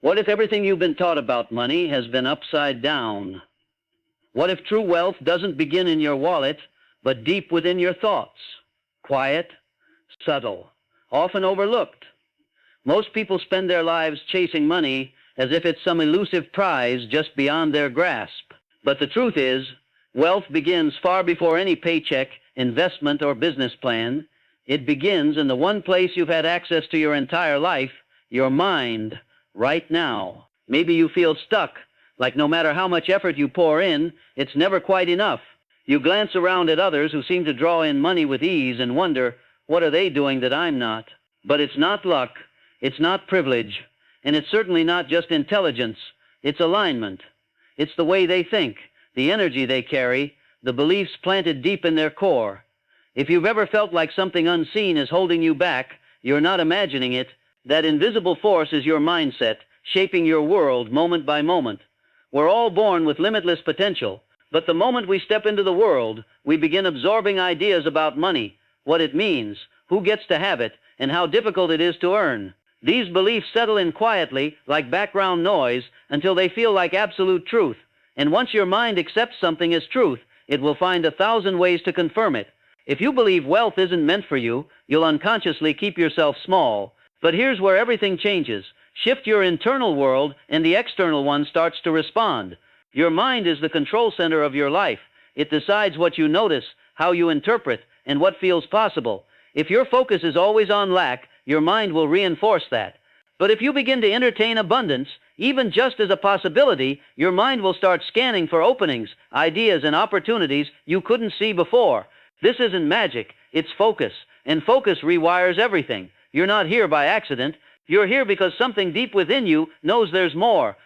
What if everything you've been taught about money has been upside down? What if true wealth doesn't begin in your wallet, but deep within your thoughts? Quiet, subtle, often overlooked. Most people spend their lives chasing money as if it's some elusive prize just beyond their grasp. But the truth is, wealth begins far before any paycheck, investment, or business plan. It begins in the one place you've had access to your entire life, your mind, right now. Maybe you feel stuck, like no matter how much effort you pour in, it's never quite enough. You glance around at others who seem to draw in money with ease and wonder, what are they doing that I'm not? But it's not luck. It's not privilege, and it's certainly not just intelligence. It's alignment. It's the way they think, the energy they carry, the beliefs planted deep in their core. If you've ever felt like something unseen is holding you back, you're not imagining it. That invisible force is your mindset, shaping your world moment by moment. We're all born with limitless potential, but the moment we step into the world, we begin absorbing ideas about money, what it means, who gets to have it, and how difficult it is to earn. These beliefs settle in quietly, like background noise, until they feel like absolute truth. And once your mind accepts something as truth, it will find 1,000 ways to confirm it. If you believe wealth isn't meant for you, you'll unconsciously keep yourself small. But here's where everything changes. Shift your internal world, and the external one starts to respond. Your mind is the control center of your life. It decides what you notice, how you interpret, and what feels possible. If your focus is always on lack, your mind will reinforce that. But if you begin to entertain abundance, even just as a possibility, your mind will start scanning for openings, ideas, and opportunities you couldn't see before. This isn't magic, it's focus, and focus rewires everything. You're not here by accident. You're here because something deep within you knows there's more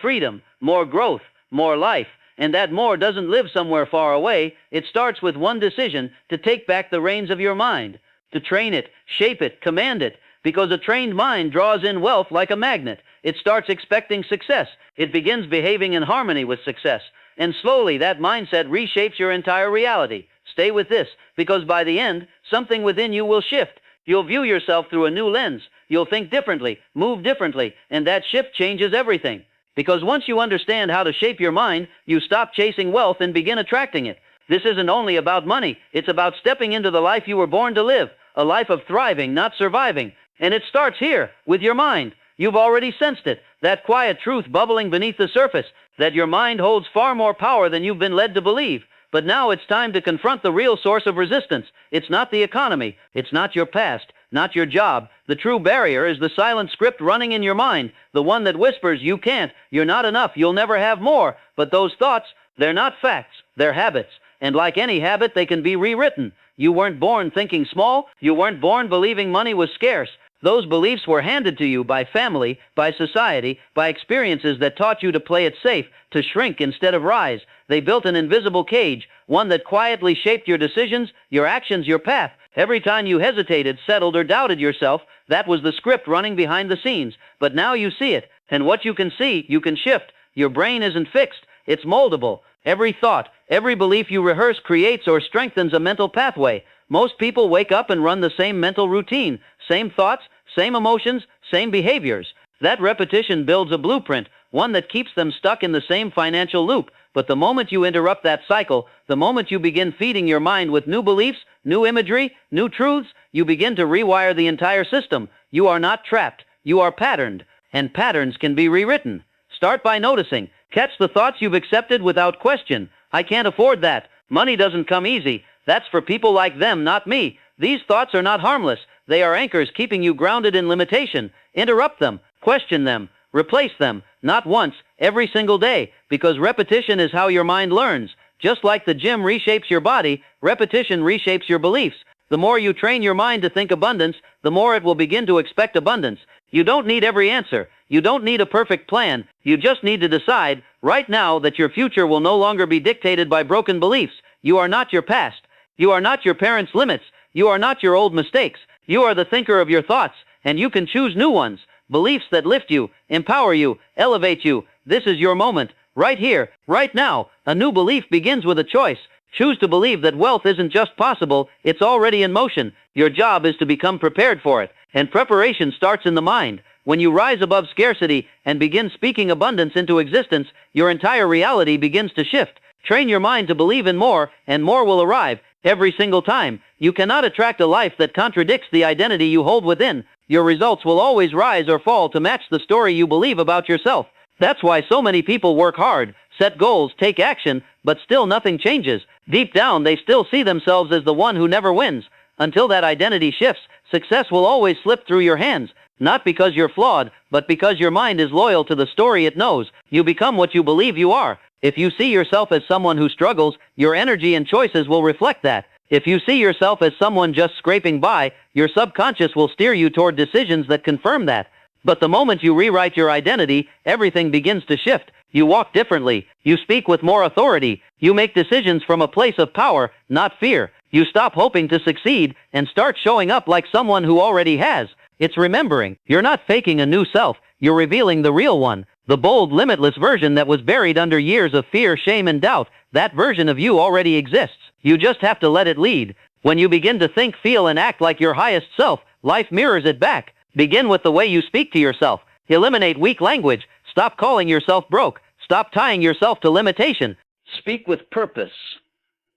freedom, more growth, more life. And that more doesn't live somewhere far away. It starts with one decision: to take back the reins of your mind, to train it, shape it, command it. Because a trained mind draws in wealth like a magnet. It starts expecting success. It begins behaving in harmony with success. And slowly that mindset reshapes your entire reality. Stay with this, because by the end, something within you will shift. You'll view yourself through a new lens. You'll think differently, move differently, and that shift changes everything. Because once you understand how to shape your mind, you stop chasing wealth and begin attracting it. This isn't only about money. It's about stepping into the life you were born to live, a life of thriving, not surviving. And it starts here, with your mind. You've already sensed it, that quiet truth bubbling beneath the surface, that your mind holds far more power than you've been led to believe. But now it's time to confront the real source of resistance. It's not the economy. It's not your past, not your job. The true barrier is the silent script running in your mind, the one that whispers, you can't, you're not enough, you'll never have more. But those thoughts, they're not facts, they're habits. And like any habit, they can be rewritten. You weren't born thinking small. You weren't born believing money was scarce. Those beliefs were handed to you by family, by society, by experiences that taught you to play it safe, to shrink instead of rise. They built an invisible cage, one that quietly shaped your decisions, your actions, your path. Every time you hesitated, settled, or doubted yourself, that was the script running behind the scenes. But now you see it, and what you can see, you can shift. Your brain isn't fixed, it's moldable. Every thought, every belief you rehearse creates or strengthens a mental pathway. Most people wake up and run the same mental routine, same thoughts, same emotions, same behaviors. That repetition builds a blueprint, one that keeps them stuck in the same financial loop. But the moment you interrupt that cycle, the moment you begin feeding your mind with new beliefs, new imagery, new truths, you begin to rewire the entire system. You are not trapped, you are patterned, and patterns can be rewritten. Start by noticing. Catch the thoughts you've accepted without question. I can't afford that. Money doesn't come easy. That's for people like them, not me. These thoughts are not harmless. They are anchors keeping you grounded in limitation. Interrupt them, question them, replace them, not once, every single day, because repetition is how your mind learns. Just like the gym reshapes your body, repetition reshapes your beliefs. The more you train your mind to think abundance, the more it will begin to expect abundance. You don't need every answer. You don't need a perfect plan. You just need to decide right now that your future will no longer be dictated by broken beliefs. You are not your past. You are not your parents' limits. You are not your old mistakes. You are the thinker of your thoughts, and you can choose new ones. Beliefs that lift you, empower you, elevate you. This is your moment, right here, right now. A new belief begins with a choice. Choose to believe that wealth isn't just possible, it's already in motion. Your job is to become prepared for it, and preparation starts in the mind. When you rise above scarcity and begin speaking abundance into existence, your entire reality begins to shift. Train your mind to believe in more, and more will arrive every single time. You cannot attract a life that contradicts the identity you hold within. Your results will always rise or fall to match the story you believe about yourself. That's why so many people work hard, set goals, take action, but still nothing changes. Deep down, they still see themselves as the one who never wins. Until that identity shifts, success will always slip through your hands. Not because you're flawed, but because your mind is loyal to the story it knows. You become what you believe you are. If you see yourself as someone who struggles, your energy and choices will reflect that. If you see yourself as someone just scraping by, your subconscious will steer you toward decisions that confirm that. But the moment you rewrite your identity, everything begins to shift. You walk differently. You speak with more authority. You make decisions from a place of power, not fear. You stop hoping to succeed and start showing up like someone who already has. It's remembering. You're not faking a new self. You're revealing the real one. The bold, limitless version that was buried under years of fear, shame, and doubt. That version of you already exists. You just have to let it lead. When you begin to think, feel, and act like your highest self, life mirrors it back. Begin with the way you speak to yourself. Eliminate weak language. Stop calling yourself broke. Stop tying yourself to limitation. Speak with purpose.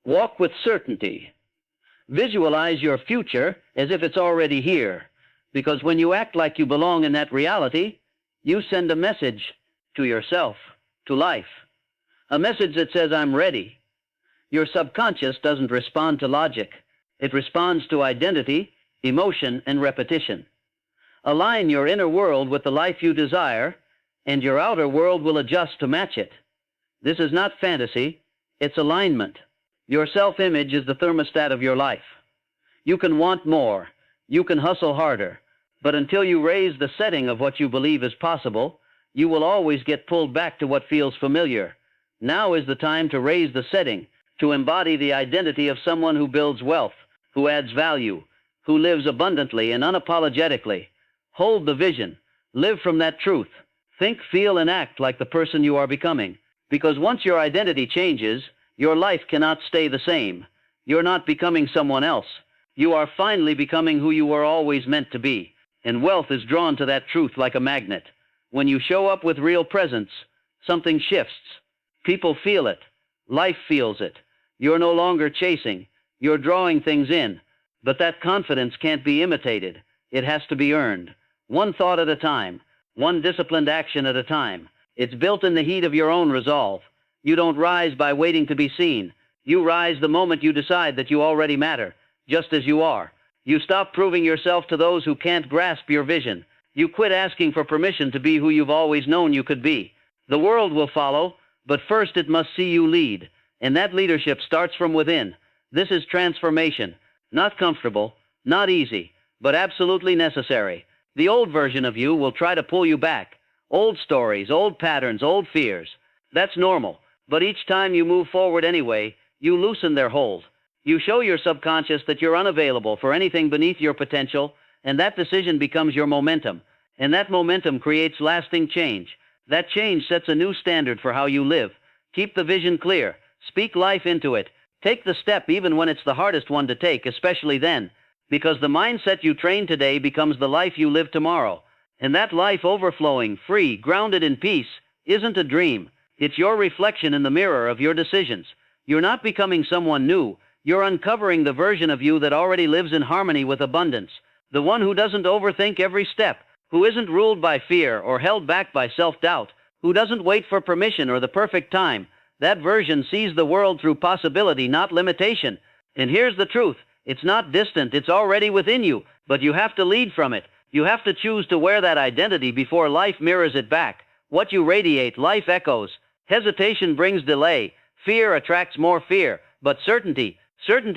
Walk with certainty. Visualize your future as if it's already here. Because when you act like you belong in that reality, you send a message to yourself, to life. A message that says, I'm ready. Your subconscious doesn't respond to logic. It responds to identity, emotion, and repetition. Align your inner world with the life you desire, and your outer world will adjust to match it. This is not fantasy, it's alignment. Your self-image is the thermostat of your life. You can want more, you can hustle harder, but until you raise the setting of what you believe is possible, you will always get pulled back to what feels familiar. Now is the time to raise the setting, to embody the identity of someone who builds wealth, who adds value, who lives abundantly and unapologetically. Hold the vision. Live from that truth. Think, feel, and act like the person you are becoming. Because once your identity changes, your life cannot stay the same. You're not becoming someone else. You are finally becoming who you were always meant to be. And wealth is drawn to that truth like a magnet. When you show up with real presence, something shifts. People feel it. Life feels it. You're no longer chasing. You're drawing things in. But that confidence can't be imitated. It has to be earned. One thought at a time. One disciplined action at a time. It's built in the heat of your own resolve. You don't rise by waiting to be seen. You rise the moment you decide that you already matter, just as you are. You stop proving yourself to those who can't grasp your vision. You quit asking for permission to be who you've always known you could be. The world will follow, but first it must see you lead. And that leadership starts from within. This is transformation. Not comfortable, not easy, but absolutely necessary. The old version of you will try to pull you back. Old stories, old patterns, old fears. That's normal. But each time you move forward anyway, you loosen their hold. You show your subconscious that you're unavailable for anything beneath your potential, and that decision becomes your momentum. And that momentum creates lasting change. That change sets a new standard for how you live. Keep the vision clear. Speak life into it. Take the step even when it's the hardest one to take, especially then. Because the mindset you train today becomes the life you live tomorrow. And that life overflowing, free, grounded in peace, isn't a dream. It's your reflection in the mirror of your decisions. You're not becoming someone new. You're uncovering the version of you that already lives in harmony with abundance. The one who doesn't overthink every step, who isn't ruled by fear or held back by self-doubt, who doesn't wait for permission or the perfect time. That version sees the world through possibility, not limitation. And here's the truth. It's not distant, it's already within you, but you have to lead from it. You have to choose to wear that identity before life mirrors it back. What you radiate, life echoes. Hesitation brings delay. Fear attracts more fear. But certainty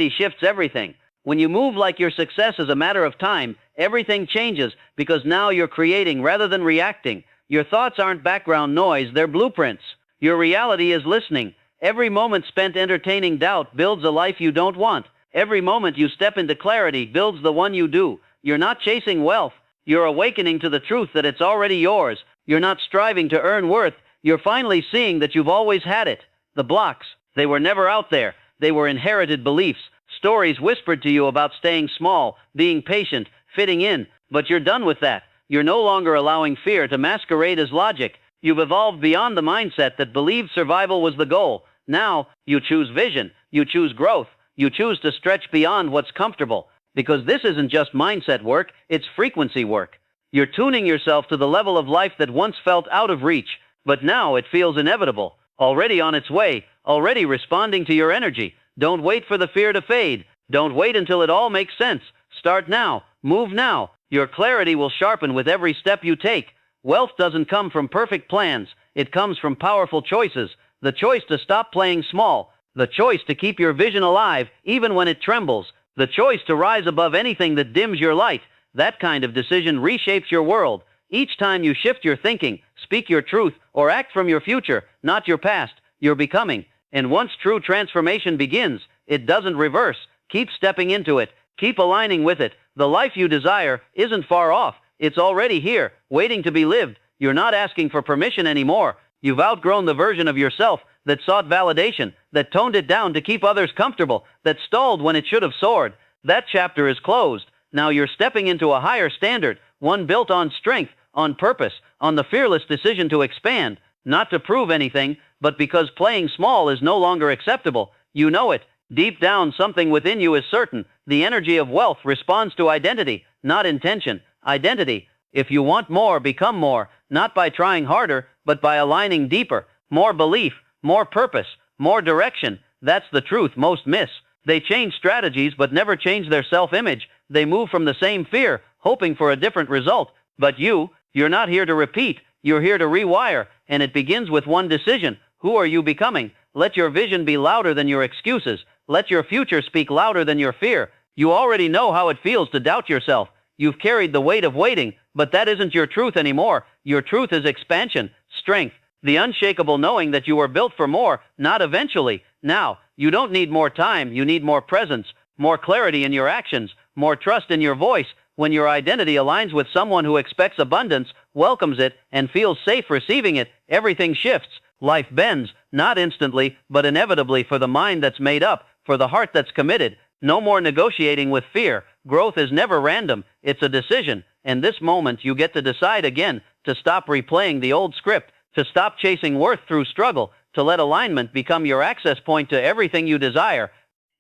shifts everything. When you move like your success is a matter of time, everything changes because now you're creating rather than reacting. Your thoughts aren't background noise, they're blueprints. Your reality is listening. Every moment spent entertaining doubt builds a life you don't want. Every moment you step into clarity builds the one you do. You're not chasing wealth. You're awakening to the truth that it's already yours. You're not striving to earn worth. You're finally seeing that you've always had it. The blocks, they were never out there. They were inherited beliefs, stories whispered to you about staying small, being patient, fitting in. But you're done with that. you're no longer allowing fear to masquerade as logic. You've evolved beyond the mindset that believed survival was the goal. Now, you choose vision, you choose growth, you choose to stretch beyond what's comfortable. Because this isn't just mindset work, it's frequency work. You're tuning yourself to the level of life that once felt out of reach, but now it feels inevitable, already on its way, already responding to your energy. Don't wait for the fear to fade. Don't wait until it all makes sense. Start now. Move now. Your clarity will sharpen with every step you take. Wealth doesn't come from perfect plans. It comes from powerful choices. The choice to stop playing small. The choice to keep your vision alive even when it trembles. The choice to rise above anything that dims your light. That kind of decision reshapes your world. Each time you shift your thinking, speak your truth, or act from your future, not your past, you're becoming. And once true transformation begins, it doesn't reverse. Keep stepping into it. Keep aligning with it. The life you desire isn't far off. It's already here, waiting to be lived. You're not asking for permission anymore. You've outgrown the version of yourself that sought validation, that toned it down to keep others comfortable, that stalled when it should have soared. That chapter is closed. Now you're stepping into a higher standard, one built on strength, on purpose, on the fearless decision to expand, not to prove anything, but because playing small is no longer acceptable. You know it. Deep down, something within you is certain. The energy of wealth responds to identity, not intention. Identity. If you want more, become more, not by trying harder, but by aligning deeper. More belief, more purpose, more direction. That's the truth most miss. They change strategies but never change their self-image. They move from the same fear, hoping for a different result. But you're not here to repeat. You're here to rewire, and it begins with one decision. Who are you becoming? Let your vision be louder than your excuses. Let your future speak louder than your fear. You already know how it feels to doubt yourself. You've carried the weight of waiting, but that isn't your truth anymore. Your truth is expansion, strength, the unshakable knowing that you were built for more, not eventually. Now, you don't need more time, you need more presence, more clarity in your actions, more trust in your voice. When your identity aligns with someone who expects abundance, welcomes it, and feels safe receiving it, everything shifts. Life bends, not instantly, but inevitably for the mind that's made up, for the heart that's committed. No more negotiating with fear. Growth is never random. It's a decision. And this moment you get to decide again, to stop replaying the old script, to stop chasing worth through struggle, to let alignment become your access point to everything you desire.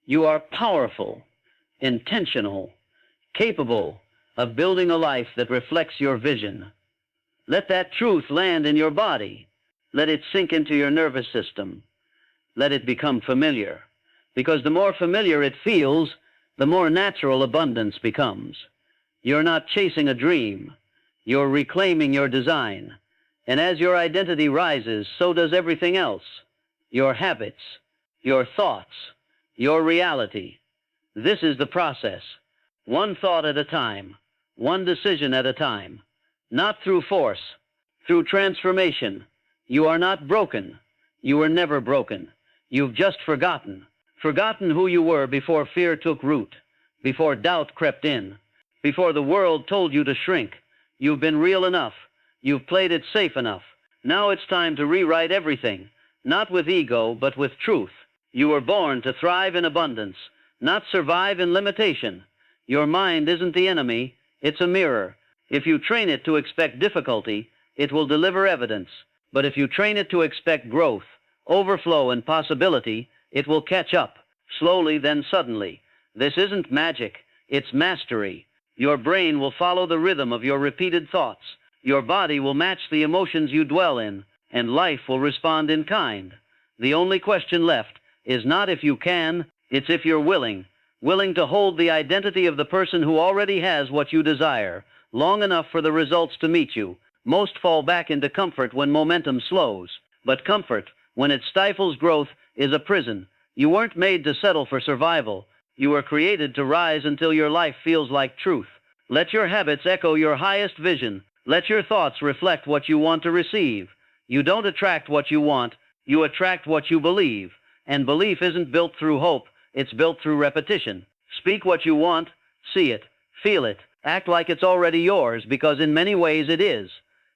You are powerful, intentional, capable of building a life that reflects your vision. Let that truth land in your body. Let it sink into your nervous system. Let it become familiar. Because the more familiar it feels, the more natural abundance becomes. You're not chasing a dream. You're reclaiming your design. And as your identity rises, so does everything else. Your habits, your thoughts, your reality. This is the process. One thought at a time, one decision at a time. Not through force, through transformation. You are not broken. You were never broken. You've just forgotten. Forgotten who you were before fear took root, before doubt crept in, before the world told you to shrink. You've been real enough. You've played it safe enough. Now it's time to rewrite everything, not with ego, but with truth. You were born to thrive in abundance, not survive in limitation. Your mind isn't the enemy, it's a mirror. If you train it to expect difficulty, it will deliver evidence. But if you train it to expect growth, overflow, and possibility, it will catch up, slowly then suddenly. This isn't magic, it's mastery. Your brain will follow the rhythm of your repeated thoughts. Your body will match the emotions you dwell in, and life will respond in kind. The only question left is not if you can, it's if you're willing. Willing to hold the identity of the person who already has what you desire, long enough for the results to meet you. Most fall back into comfort when momentum slows. But comfort, when it stifles growth, is a prison. You weren't made to settle for survival. You were created to rise until your life feels like truth. Let your habits echo your highest vision. Let your thoughts reflect what you want to receive. You don't attract what you want, you attract what you believe. And belief isn't built through hope, it's built through repetition. Speak what you want, see it, feel it, act like it's already yours, because in many ways it is.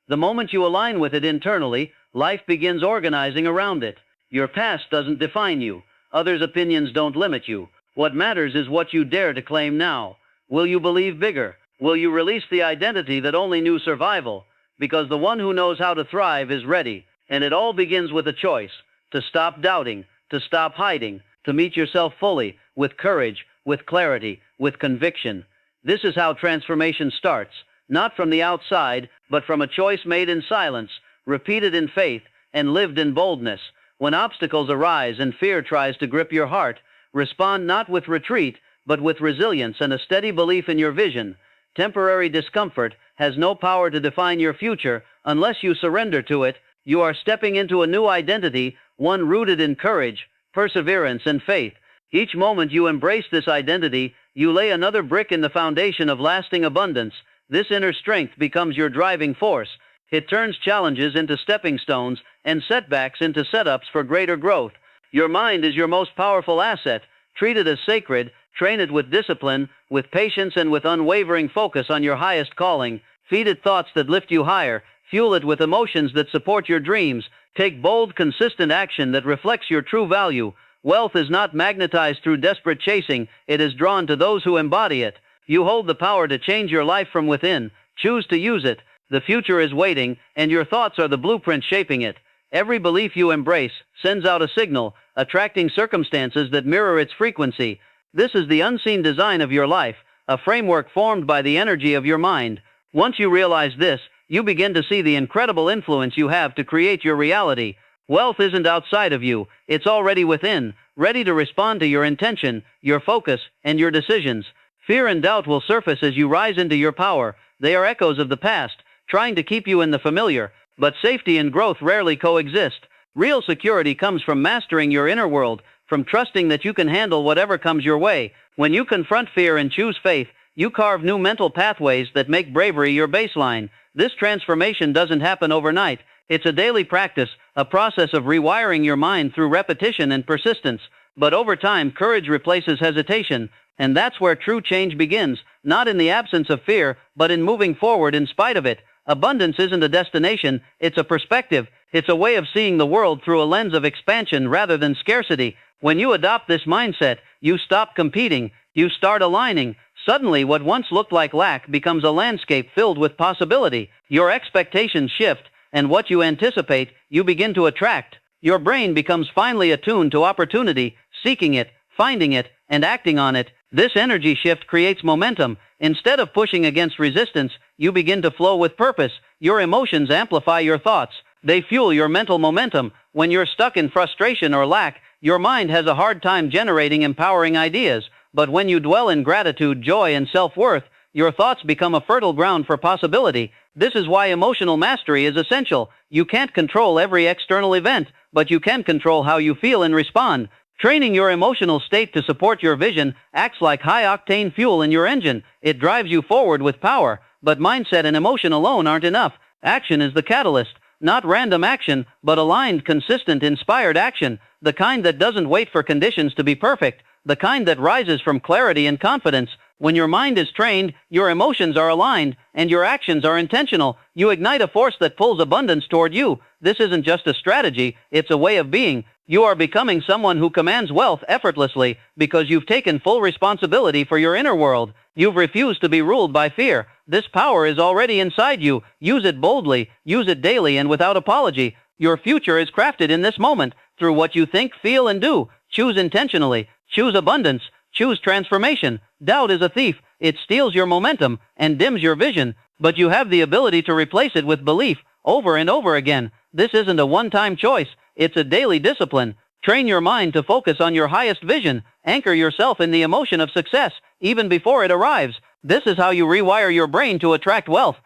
The moment you align with it internally, life begins organizing around it. Your past doesn't define you. Others' opinions don't limit you. What matters is what you dare to claim now. Will you believe bigger? Will you release the identity that only knew survival? Because the one who knows how to thrive is ready, and it all begins with a choice: to stop doubting, to stop hiding, to meet yourself fully, with courage, with clarity, with conviction. This is how transformation starts, not from the outside, but from a choice made in silence, repeated in faith, and lived in boldness. When obstacles arise and fear tries to grip your heart, respond not with retreat, but with resilience and a steady belief in your vision. Temporary discomfort has no power to define your future unless you surrender to it. You are stepping into a new identity, one rooted in courage, perseverance, and faith. Each moment you embrace this identity, you lay another brick in the foundation of lasting abundance. This inner strength becomes your driving force. It turns challenges into stepping stones and setbacks into setups for greater growth. Your mind is your most powerful asset. Treat it as sacred. Train it with discipline, with patience, and with unwavering focus on your highest calling. Feed it thoughts that lift you higher. Fuel it with emotions that support your dreams. Take bold, consistent action that reflects your true value. Wealth is not magnetized through desperate chasing. It is drawn to those who embody it. You hold the power to change your life from within. Choose to use it. The future is waiting, and your thoughts are the blueprint shaping it. Every belief you embrace sends out a signal, attracting circumstances that mirror its frequency. This is the unseen design of your life, a framework formed by the energy of your mind. Once you realize this, you begin to see the incredible influence you have to create your reality. Wealth isn't outside of you, it's already within, ready to respond to your intention, your focus, and your decisions. Fear and doubt will surface as you rise into your power. They are echoes of the past, trying to keep you in the familiar. But safety and growth rarely coexist. Real security comes from mastering your inner world, from trusting that you can handle whatever comes your way. When you confront fear and choose faith, you carve new mental pathways that make bravery your baseline. This transformation doesn't happen overnight. It's a daily practice, a process of rewiring your mind through repetition and persistence. But over time, courage replaces hesitation, and that's where true change begins, not in the absence of fear, but in moving forward in spite of it. Abundance isn't a destination, it's a perspective. It's a way of seeing the world through a lens of expansion rather than scarcity. When you adopt this mindset, you stop competing, you start aligning. Suddenly, what once looked like lack becomes a landscape filled with possibility. Your expectations shift, and what you anticipate, you begin to attract. Your brain becomes finely attuned to opportunity, seeking it, finding it, and acting on it. This energy shift creates momentum. Instead of pushing against resistance, you begin to flow with purpose. Your emotions amplify your thoughts. They fuel your mental momentum. When you're stuck in frustration or lack, your mind has a hard time generating empowering ideas. But when you dwell in gratitude, joy, and self-worth, your thoughts become a fertile ground for possibility. This is why emotional mastery is essential. You can't control every external event, but you can control how you feel and respond. Training your emotional state to support your vision acts like high-octane fuel in your engine. It drives you forward with power. But mindset and emotion alone aren't enough. Action is the catalyst. Not random action, but aligned, consistent, inspired action. The kind that doesn't wait for conditions to be perfect. The kind that rises from clarity and confidence. When your mind is trained, your emotions are aligned, and your actions are intentional. You ignite a force that pulls abundance toward you. This isn't just a strategy, it's a way of being. You are becoming someone who commands wealth effortlessly because you've taken full responsibility for your inner world. You've refused to be ruled by fear. This power is already inside you. Use it boldly, use it daily, and without apology. Your future is crafted in this moment, through what you think, feel, and do. Choose intentionally. Choose abundance. Choose transformation. Doubt is a thief. It steals your momentum and dims your vision, but you have the ability to replace it with belief over and over again. This isn't a one-time choice. It's a daily discipline. Train your mind to focus on your highest vision. Anchor yourself in the emotion of success, even before it arrives. This is how you rewire your brain to attract wealth.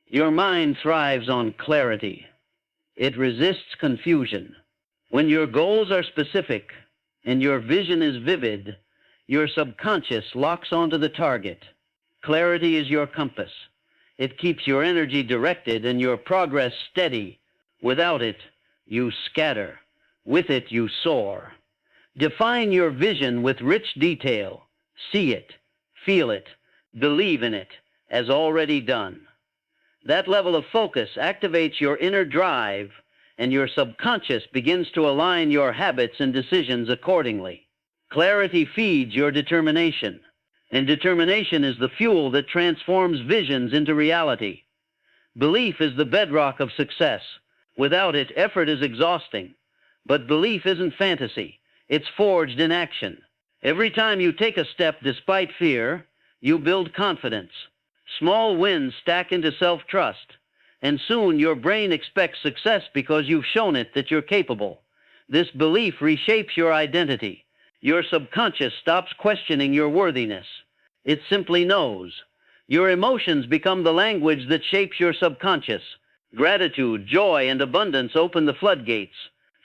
Your mind thrives on clarity. It resists confusion. When your goals are specific and your vision is vivid, your subconscious locks onto the target. Clarity is your compass. It keeps your energy directed and your progress steady. Without it, you scatter. With it, you soar. Define your vision with rich detail. See it, feel it, believe in it as already done. That level of focus activates your inner drive, and your subconscious begins to align your habits and decisions accordingly. Clarity feeds your determination. And determination is the fuel that transforms visions into reality. Belief is the bedrock of success. Without it, effort is exhausting. But belief isn't fantasy. It's forged in action. Every time you take a step despite fear, you build confidence. Small wins stack into self-trust. And soon your brain expects success because you've shown it that you're capable. This belief reshapes your identity. Your subconscious stops questioning your worthiness. It simply knows. Your emotions become the language that shapes your subconscious. Gratitude, joy, and abundance open the floodgates.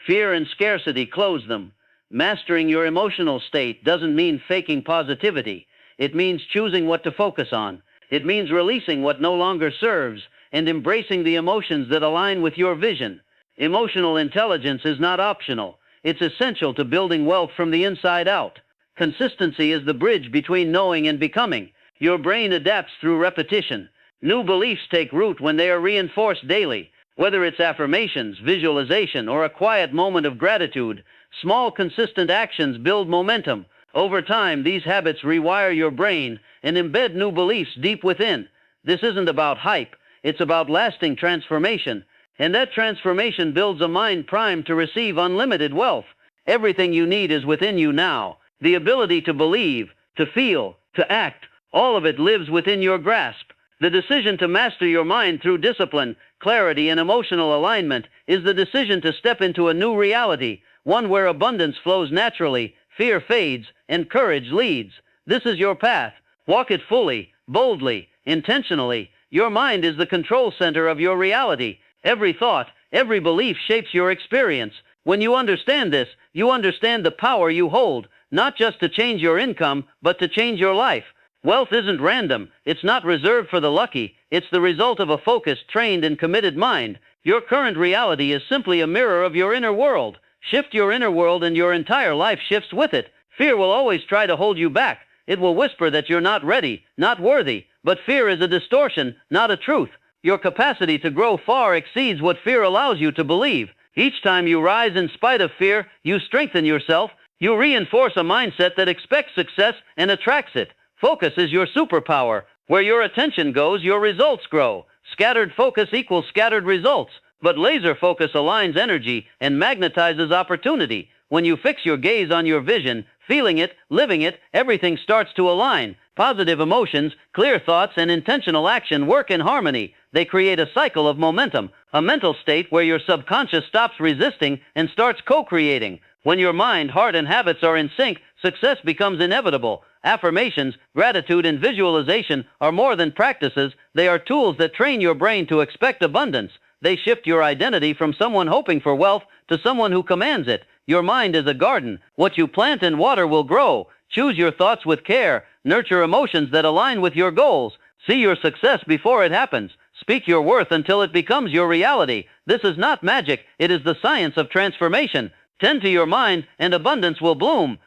Fear and scarcity close them. Mastering your emotional state doesn't mean faking positivity. It means choosing what to focus on. It means releasing what no longer serves and embracing the emotions that align with your vision. Emotional intelligence is not optional. It's essential to building wealth from the inside out. Consistency is the bridge between knowing and becoming. Your brain adapts through repetition. New beliefs take root when they are reinforced daily. Whether it's affirmations, visualization, or a quiet moment of gratitude, small consistent actions build momentum. Over time, these habits rewire your brain and embed new beliefs deep within. This isn't about hype. It's about lasting transformation. And that transformation builds a mind primed to receive unlimited wealth. Everything you need is within you now. The ability to believe, to feel, to act, all of it lives within your grasp. The decision to master your mind through discipline, clarity, and emotional alignment is the decision to step into a new reality, one where abundance flows naturally, fear fades, and courage leads. This is your path. Walk it fully, boldly, intentionally. Your mind is the control center of your reality. Every thought, every belief shapes your experience. When you understand this, you understand the power you hold, not just to change your income, but to change your life. Wealth isn't random. It's not reserved for the lucky. It's the result of a focused, trained, and committed mind. Your current reality is simply a mirror of your inner world. Shift your inner world and your entire life shifts with it. Fear will always try to hold you back. It will whisper that you're not ready, not worthy. But fear is a distortion, not a truth. Your capacity to grow far exceeds what fear allows you to believe. Each time you rise in spite of fear, you strengthen yourself. You reinforce a mindset that expects success and attracts it. Focus is your superpower. Where your attention goes, your results grow. Scattered focus equals scattered results. But laser focus aligns energy and magnetizes opportunity. When you fix your gaze on your vision, feeling it, living it, everything starts to align. Positive emotions, clear thoughts, and intentional action work in harmony. They create a cycle of momentum, a mental state where your subconscious stops resisting and starts co-creating. When your mind, heart, and habits are in sync, success becomes inevitable. Affirmations, gratitude, and visualization are more than practices. They are tools that train your brain to expect abundance. They shift your identity from someone hoping for wealth to someone who commands it. Your mind is a garden. What you plant and water will grow. Choose your thoughts with care. Nurture emotions that align with your goals. See your success before it happens. Speak your worth until it becomes your reality. This is not magic. It is the science of transformation. Tend to your mind, and abundance will bloom.